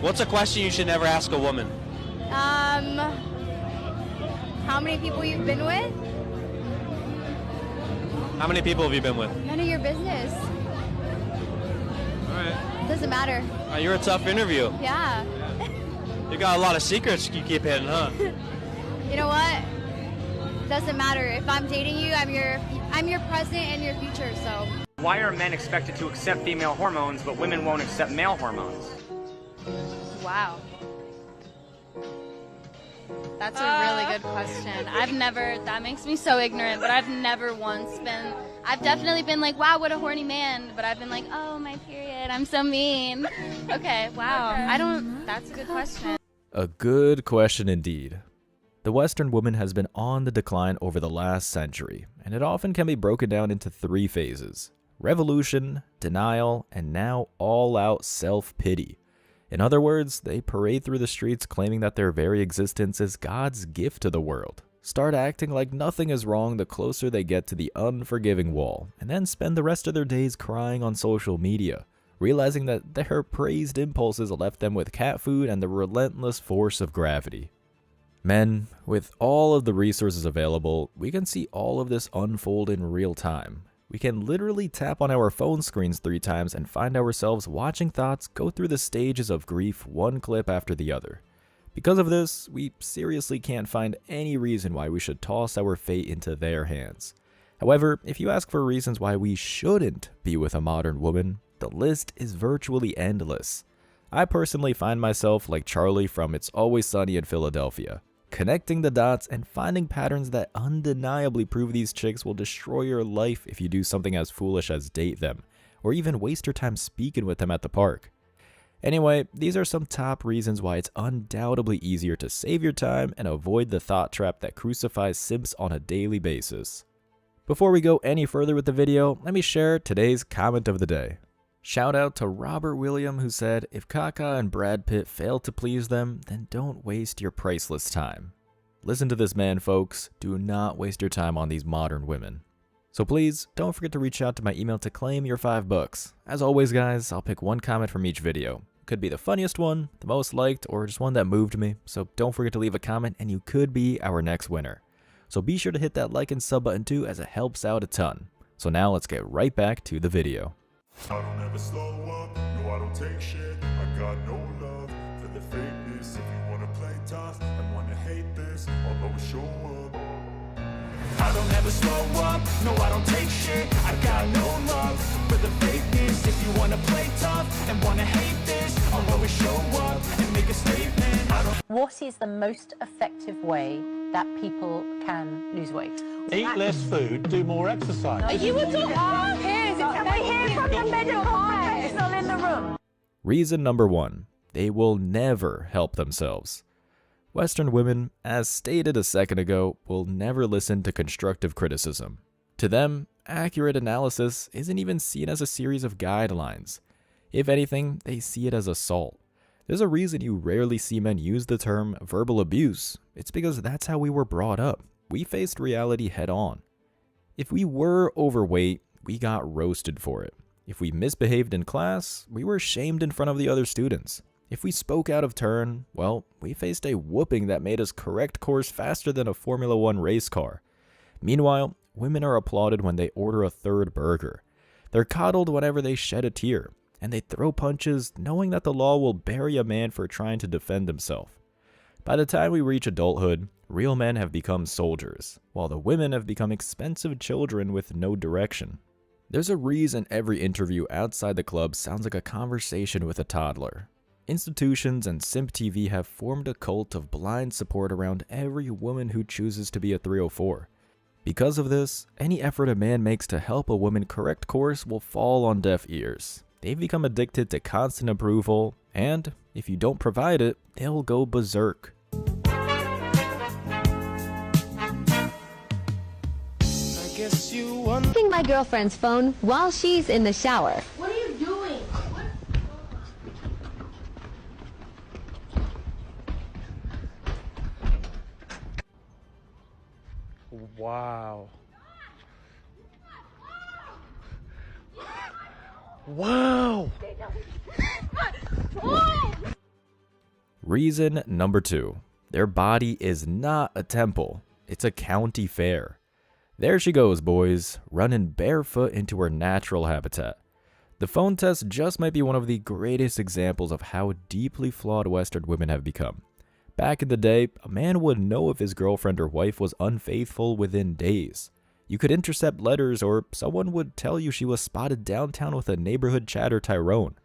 What's a question you should never ask a woman? How many people you've been with? How many people have you been with? None of your business. All right. Doesn't matter. You're a tough interview. Yeah. You got a lot of secrets you keep hidden, huh? You know what? Doesn't matter. If I'm dating you, I'm your present and your future, so. Why are men expected to accept female hormones, but women won't accept male hormones? Wow. That's a really good question. That makes me so ignorant, but I've definitely been like, wow, what a horny man, but I've been like, oh, my period, I'm so mean. Okay, wow. That's a good question. A good question indeed. The Western woman has been on the decline over the last century, and it often can be broken down into 3 phases: revolution, denial, and now all-out self-pity. In other words, they parade through the streets claiming that their very existence is God's gift to the world, start acting like nothing is wrong the closer they get to the unforgiving wall, and then spend the rest of their days crying on social media, realizing that their praised impulses left them with cat food and the relentless force of gravity. Men, with all of the resources available, we can see all of this unfold in real time. We can literally tap on our phone screens 3 times and find ourselves watching thoughts go through the stages of grief one clip after the other. Because of this, we seriously can't find any reason why we should toss our fate into their hands. However, if you ask for reasons why we shouldn't be with a modern woman, the list is virtually endless. I personally find myself like Charlie from It's Always Sunny in Philadelphia, connecting the dots and finding patterns that undeniably prove these chicks will destroy your life if you do something as foolish as date them, or even waste your time speaking with them at the park. Anyway, these are some top reasons why it's undoubtedly easier to save your time and avoid the thought trap that crucifies simps on a daily basis. Before we go any further with the video, let me share today's comment of the day. Shout out to Robert William, who said, if Kaka and Brad Pitt fail to please them, then don't waste your priceless time. Listen to this man, folks. Do not waste your time on these modern women. So please, don't forget to reach out to my email to claim your $5. As always, guys, I'll pick one comment from each video. Could be the funniest one, the most liked, or just one that moved me. So don't forget to leave a comment and you could be our next winner. So be sure to hit that like and sub button too, as it helps out a ton. So now let's get right back to the video. I don't ever slow up, no I don't take shit. I got no love for the fakeness. If you wanna play tough and wanna hate this, I'll always show up. I don't ever slow up, no I don't take shit. I got no love for the fakeness. If you wanna play tough and wanna hate this, I'll always show up and make a statement. What is the most effective way that people can lose weight? Eat less food, do more exercise. You were talking Can we hear from the medical professional in the room? Reason number 1. They will never help themselves. Western women, as stated a second ago, will never listen to constructive criticism. To them, accurate analysis isn't even seen as a series of guidelines. If anything, they see it as assault. There's a reason you rarely see men use the term verbal abuse. It's because that's how we were brought up. We faced reality head on. If we were overweight, we got roasted for it. If we misbehaved in class, we were shamed in front of the other students. If we spoke out of turn, well, we faced a whooping that made us correct course faster than a Formula 1 race car. Meanwhile, women are applauded when they order a 3rd burger. They're coddled whenever they shed a tear, and they throw punches knowing that the law will bury a man for trying to defend himself. By the time we reach adulthood, real men have become soldiers, while the women have become expensive children with no direction. There's a reason every interview outside the club sounds like a conversation with a toddler. Institutions and simp TV have formed a cult of blind support around every woman who chooses to be a 304. Because of this, any effort a man makes to help a woman correct course will fall on deaf ears. They've become addicted to constant approval, and if you don't provide it, they'll go berserk. Using my girlfriend's phone while she's in the shower. What are you doing? Wow. Wow. Reason number 2. Their body is not a temple, it's a county fair. There she goes, boys, running barefoot into her natural habitat. The phone test just might be one of the greatest examples of how deeply flawed Western women have become. Back in the day, a man would know if his girlfriend or wife was unfaithful within days. You could intercept letters, or someone would tell you she was spotted downtown with a neighborhood chatter Tyrone.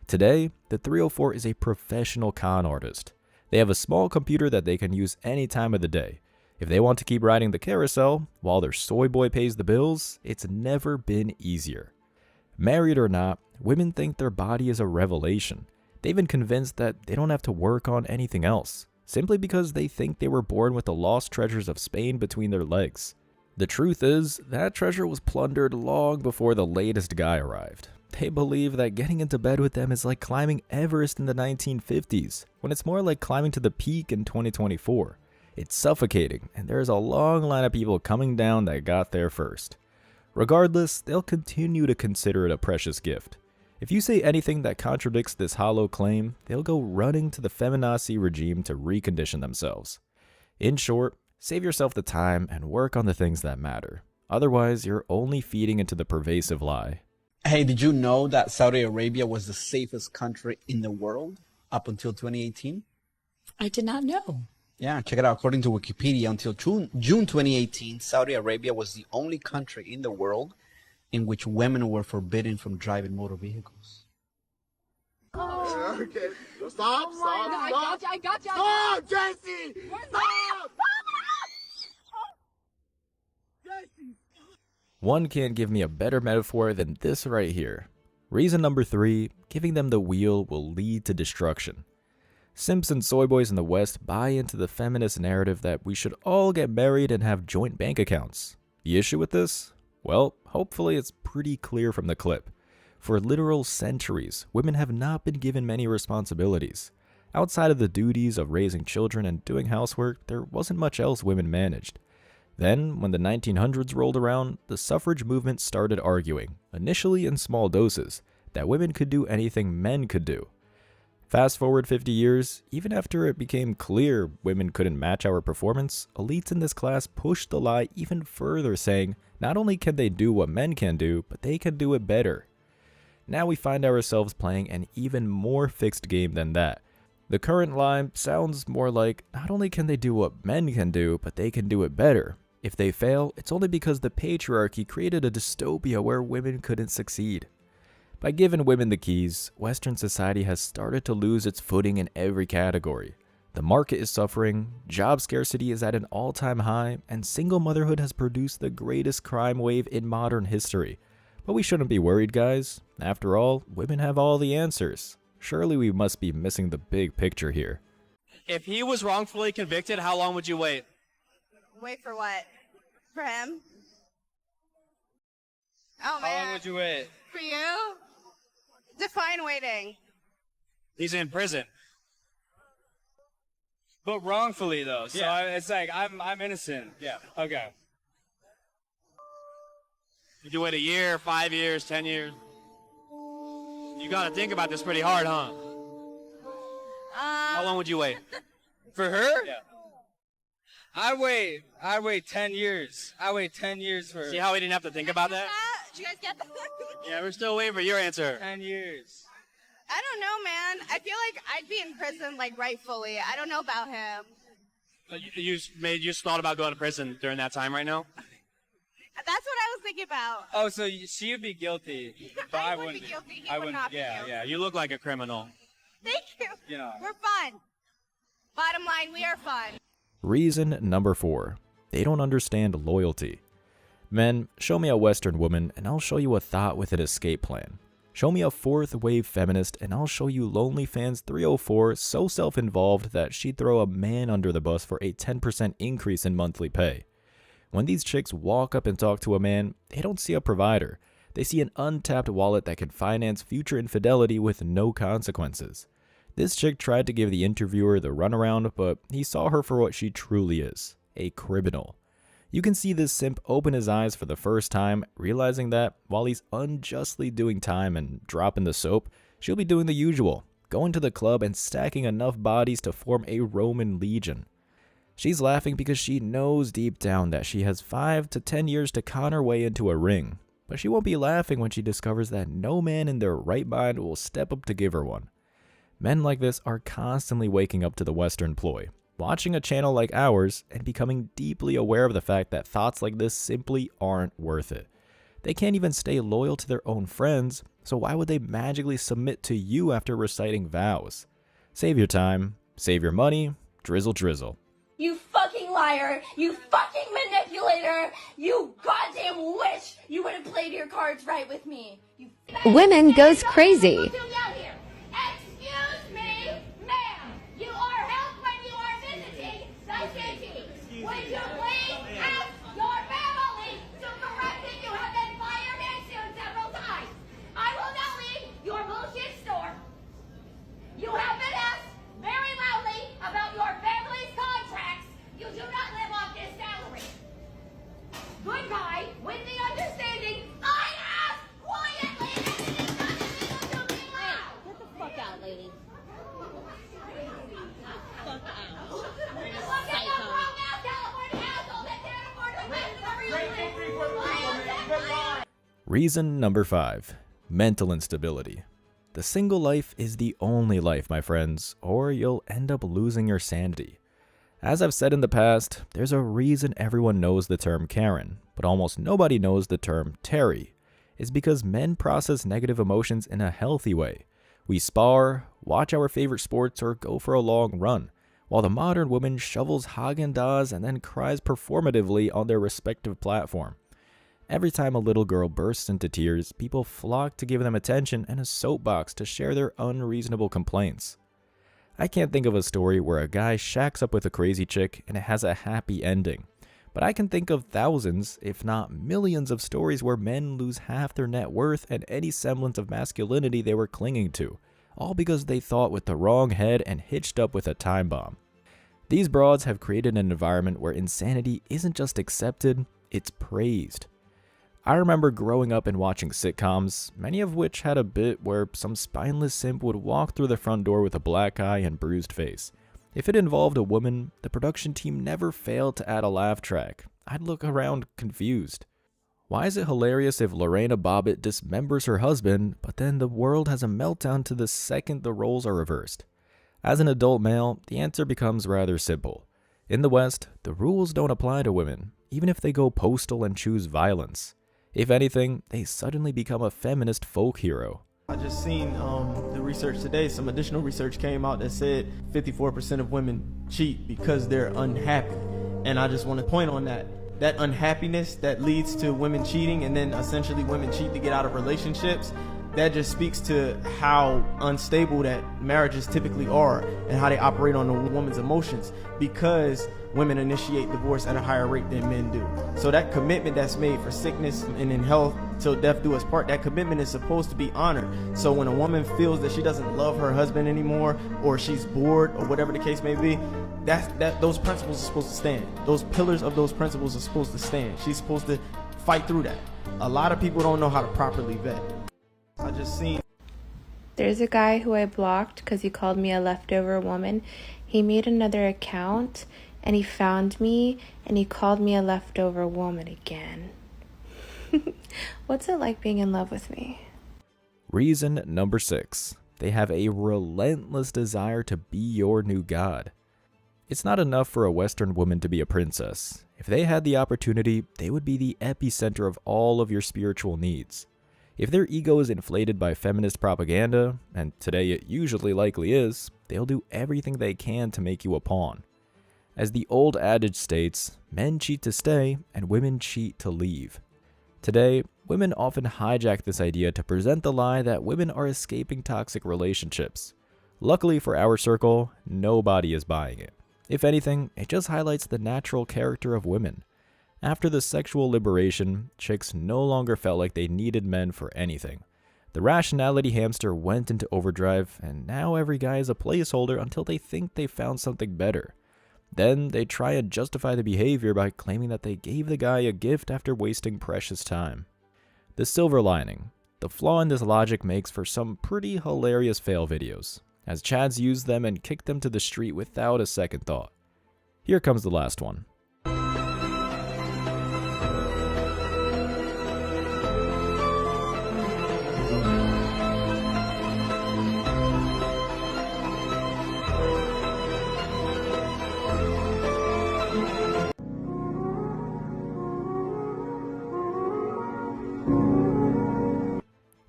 Today, the 304 is a professional con artist. They have a small computer that they can use any time of the day. If they want to keep riding the carousel while their soy boy pays the bills, it's never been easier. Married or not, women think their body is a revelation. They've been convinced that they don't have to work on anything else, simply because they think they were born with the lost treasures of Spain between their legs. The truth is, that treasure was plundered long before the latest guy arrived. They believe that getting into bed with them is like climbing Everest in the 1950s, when it's more like climbing to the peak in 2024. It's suffocating, and there's a long line of people coming down that got there first. Regardless, they'll continue to consider it a precious gift. If you say anything that contradicts this hollow claim, they'll go running to the feminazi regime to recondition themselves. In short, save yourself the time and work on the things that matter. Otherwise, you're only feeding into the pervasive lie. Hey, did you know that Saudi Arabia was the safest country in the world up until 2018? I did not know. Yeah, check it out. According to Wikipedia, until June 2018, Saudi Arabia was the only country in the world in which women were forbidden from driving motor vehicles. Oh. Okay. Stop, stop, I got you. Stop, Jesse! Stop! One can't give me a better metaphor than this right here. Reason number 3, giving them the wheel will lead to destruction. Simps and soy boys in the West buy into the feminist narrative that we should all get married and have joint bank accounts. The issue with this? Well, hopefully it's pretty clear from the clip. For literal centuries, women have not been given many responsibilities. Outside of the duties of raising children and doing housework, there wasn't much else women managed. Then, when the 1900s rolled around, the suffrage movement started arguing, initially in small doses, that women could do anything men could do. Fast forward 50 years, even after it became clear women couldn't match our performance, elites in this class pushed the lie even further, saying not only can they do what men can do, but they can do it better. Now we find ourselves playing an even more fixed game than that. The current lie sounds more like not only can they do what men can do, but they can do it better. If they fail, it's only because the patriarchy created a dystopia where women couldn't succeed. By giving women the keys, Western society has started to lose its footing in every category. The market is suffering, job scarcity is at an all-time high, and single motherhood has produced the greatest crime wave in modern history. But we shouldn't be worried, guys. After all, women have all the answers. Surely we must be missing the big picture here. If he was wrongfully convicted, how long would you wait? Wait for what? For him? Oh, man. How long would you wait? For you? Define waiting. He's in prison. But wrongfully, though. So it's like, I'm innocent. Yeah. Okay. Would you wait a year, 5 years, 10 years? You gotta think about this pretty hard, huh? How long would you wait? For her? Yeah. I wait 10 years. I wait 10 years for her. See how we didn't have to think about that? Did you guys get that? Yeah, we're still waiting for your answer. 10 years. I don't know, man. I feel like I'd be in prison, like, rightfully. I don't know about him. You just thought about going to prison during that time right now? That's what I was thinking about. Oh, so she would be guilty, but I wouldn't. Be guilty. He I would wouldn't. not be guilty. Yeah. You look like a criminal. Thank you. You know. We're fun. Bottom line, we are fun. Reason number 4. They don't understand loyalty. Men, show me a Western woman and I'll show you a thought with an escape plan. Show me a fourth wave feminist and I'll show you LonelyFans 304 so self-involved that she'd throw a man under the bus for a 10% increase in monthly pay. When these chicks walk up and talk to a man, they don't see a provider. They see an untapped wallet that can finance future infidelity with no consequences. This chick tried to give the interviewer the runaround, but he saw her for what she truly is, a criminal. You can see this simp open his eyes for the first time, realizing that while he's unjustly doing time and dropping the soap, she'll be doing the usual, going to the club and stacking enough bodies to form a Roman legion. She's laughing because she knows deep down that she has 5 to 10 years to con her way into a ring, but she won't be laughing when she discovers that no man in their right mind will step up to give her one. Men like this are constantly waking up to the Western ploy, watching a channel like ours, and becoming deeply aware of the fact that thoughts like this simply aren't worth it. They can't even stay loyal to their own friends, so why would they magically submit to you after reciting vows? Save your time, save your money, drizzle drizzle. You fucking liar! You fucking manipulator! You goddamn wish you would have played your cards right with me! You Women goes crazy. Excuse me, ma'am! You are helped when you are visiting the city! Would you please ask your family to correct it? You have been fired and sued several times! I will now leave your bullshit store! You have been asked very loudly about your family's contracts. You do not live off this salary. Good guy, with the understanding, I ask quietly and it is not illegal to be loud. Get the fuck out, lady. Fuck out. Look at the grown ass California asshole that can't afford to rent wherever you live. Reason number 5. Mental instability. The single life is the only life, my friends, or you'll end up losing your sanity. As I've said in the past, there's a reason everyone knows the term Karen, but almost nobody knows the term Terry. It's because men process negative emotions in a healthy way. We spar, watch our favorite sports, or go for a long run, while the modern woman shovels Haagen-Dazs and then cries performatively on their respective platform. Every time a little girl bursts into tears, people flock to give them attention and a soapbox to share their unreasonable complaints. I can't think of a story where a guy shacks up with a crazy chick and it has a happy ending, but I can think of thousands, if not millions, of stories where men lose half their net worth and any semblance of masculinity they were clinging to, all because they thought with the wrong head and hitched up with a time bomb. These broads have created an environment where insanity isn't just accepted, it's praised. I remember growing up and watching sitcoms, many of which had a bit where some spineless simp would walk through the front door with a black eye and bruised face. If it involved a woman, the production team never failed to add a laugh track. I'd look around confused. Why is it hilarious if Lorena Bobbitt dismembers her husband, but then the world has a meltdown to the second the roles are reversed? As an adult male, the answer becomes rather simple. In the West, the rules don't apply to women, even if they go postal and choose violence. If anything, they suddenly become a feminist folk hero. I just seen the research today. Some additional research came out that said 54% of women cheat because they're unhappy. And I just want to point on that. That unhappiness that leads to women cheating, and then essentially women cheat to get out of relationships. That just speaks to how unstable that marriages typically are and how they operate on a woman's emotions, because women initiate divorce at a higher rate than men do. So that commitment that's made for sickness and in health till death do us part, that commitment is supposed to be honored. So when a woman feels that she doesn't love her husband anymore, or she's bored, or whatever the case may be, those principles are supposed to stand. Those pillars of those principles are supposed to stand. She's supposed to fight through that. A lot of people don't know how to properly vet. I just seen. There's a guy who I blocked because he called me a leftover woman. He made another account and he found me and he called me a leftover woman again. What's it like being in love with me? Reason number 6. They have a relentless desire to be your new god. It's not enough for a Western woman to be a princess. If they had the opportunity, they would be the epicenter of all of your spiritual needs. If their ego is inflated by feminist propaganda, and today it usually likely is, they'll do everything they can to make you a pawn. As the old adage states, men cheat to stay and women cheat to leave. Today, women often hijack this idea to present the lie that women are escaping toxic relationships. Luckily for our circle, nobody is buying it. If anything, it just highlights the natural character of women. After the sexual liberation, chicks no longer felt like they needed men for anything. The rationality hamster went into overdrive, and now every guy is a placeholder until they think they found something better. Then they try and justify the behavior by claiming that they gave the guy a gift after wasting precious time. The silver lining. The flaw in this logic makes for some pretty hilarious fail videos. as Chads used them and kicked them to the street without a second thought. Here comes the last one.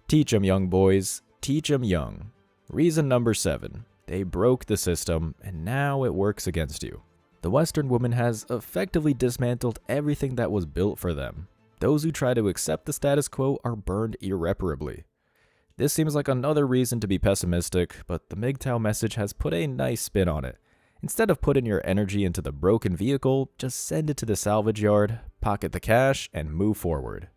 Teach 'em, young boys. Teach 'em young. Reason number 7. They broke the system, and now it works against you. The Western woman has effectively dismantled everything that was built for them. Those who try to accept the status quo are burned irreparably. This seems like another reason to be pessimistic, but the MGTOW message has put a nice spin on it. Instead of putting your energy into the broken vehicle, just send it to the salvage yard, pocket the cash, and move forward.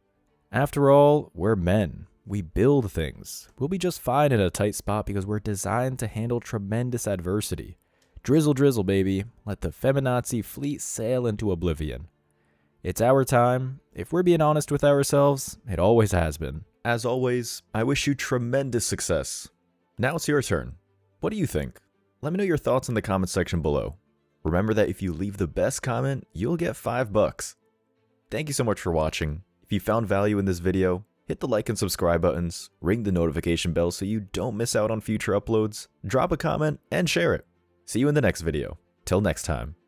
After all, we're men. We build things. We'll be just fine in a tight spot because we're designed to handle tremendous adversity. Drizzle, drizzle, baby. Let the feminazi fleet sail into oblivion. It's our time. If we're being honest with ourselves, it always has been. As always, I wish you tremendous success. Now it's your turn. What do you think? Let me know your thoughts in the comment section below. Remember that if you leave the best comment, you'll get $5. Thank you so much for watching. If you found value in this video, hit the like and subscribe buttons, ring the notification bell so you don't miss out on future uploads, drop a comment, and share it. See you in the next video. Till next time.